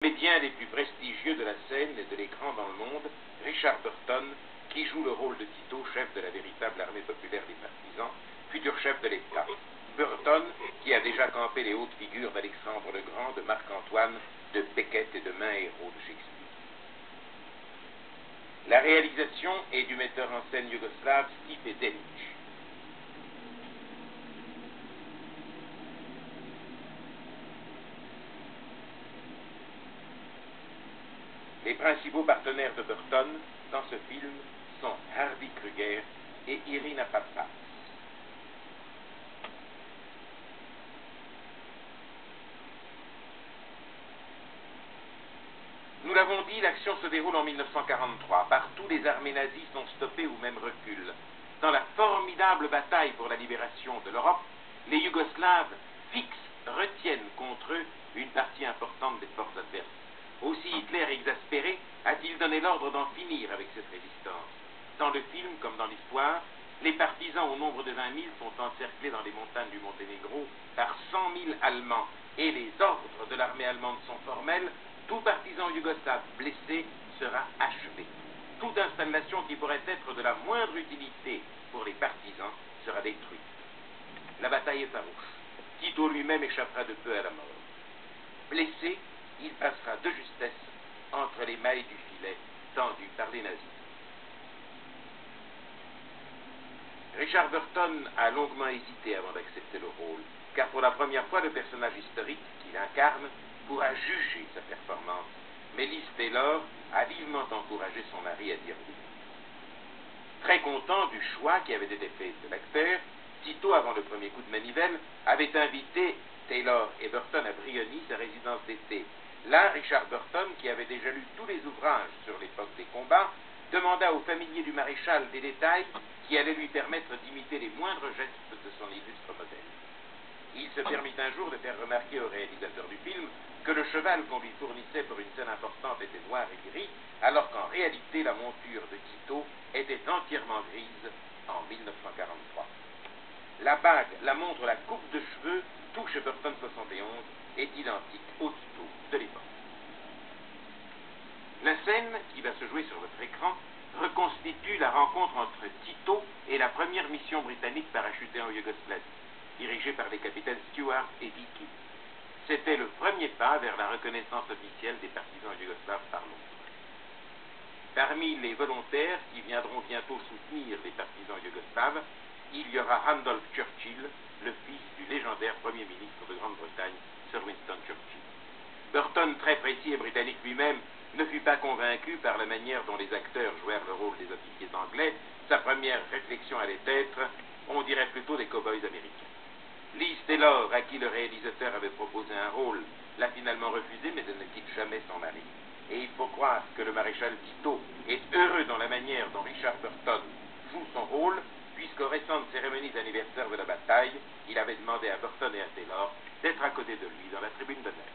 comédiens les plus prestigieux de la scène et de l'écran dans le monde, Richard Burton, qui joue le rôle de Tito, chef de la véritable armée populaire des partisans, futur chef de l'État. Burton, qui a déjà campé les hautes figures d'Alexandre le Grand, de Marc-Antoine, de Beckett et de maints héros de Shakespeare. La réalisation est du metteur en scène yougoslave Stipe Delic. Les principaux partenaires de Burton dans ce film sont Hardy Kruger et Irina Papas. Nous l'avons dit, l'action se déroule en 1943. Partout, les armées nazies sont stoppées ou même reculent. Dans la formidable bataille pour la libération de l'Europe, les Yougoslaves retiennent contre eux une partie importante des forces adverses. Aussi Hitler, exaspéré, a-t-il donné l'ordre d'en finir avec cette résistance. Dans le film, comme dans l'histoire, les partisans au nombre de 20 000 sont encerclés dans les montagnes du Monténégro par 100 000 Allemands, et les ordres de l'armée allemande sont formels: tout partisan yougoslave blessé sera achevé. Toute installation qui pourrait être de la moindre utilité pour les partisans sera détruite. La bataille est farouche. Tito lui-même échappera de peu à la mort. Blessé, il passera de justesse entre les mailles du filet tendues par les nazis. Richard Burton a longuement hésité avant d'accepter le rôle, car pour la première fois, le personnage historique qu'il incarne pourra juger sa performance. Mais Liz Taylor a vivement encouragé son mari à dire oui. Très content du choix qui avait été fait de l'acteur, Tito, avant le premier coup de manivelle, avait invité Taylor et Burton à Briony, sa résidence d'été. Là, Richard Burton, qui avait déjà lu tous les ouvrages sur l'époque des combats, demanda au familier du maréchal des détails qui allaient lui permettre d'imiter les moindres gestes de son illustre modèle. Il se permit un jour de faire remarquer au réalisateur du film que le cheval qu'on lui fournissait pour une scène importante était noir et gris, alors qu'en réalité la monture de Tito était entièrement grise en 1943. La bague, la montre, la coupe de cheveux, tout chez Burton 71, est identique au Tito de l'époque. La scène qui va se jouer sur votre écran reconstitue la rencontre entre Tito et la première mission britannique parachutée en Yougoslavie, dirigée par les capitaines Stewart et Dickey. C'était le premier pas vers la reconnaissance officielle des partisans yougoslaves par Londres. Parmi les volontaires qui viendront bientôt soutenir les partisans yougoslaves, il y aura Randolph Churchill, le fils du légendaire Premier ministre de Grande-Bretagne, Sir Winston Churchill. Burton, très précis et britannique lui-même, ne fut pas convaincu par la manière dont les acteurs jouèrent le rôle des officiers anglais. Sa première réflexion allait être, on dirait plutôt des cow-boys américains. Liz Taylor, à qui le réalisateur avait proposé un rôle, l'a finalement refusé, mais elle ne quitte jamais son mari. Et il faut croire que le maréchal Tito est heureux dans la manière dont Richard Burton joue son rôle, puisqu'aux récentes cérémonies d'anniversaire de la bataille, il avait demandé à Burton et à Taylor d'être à côté de lui dans la tribune d'honneur.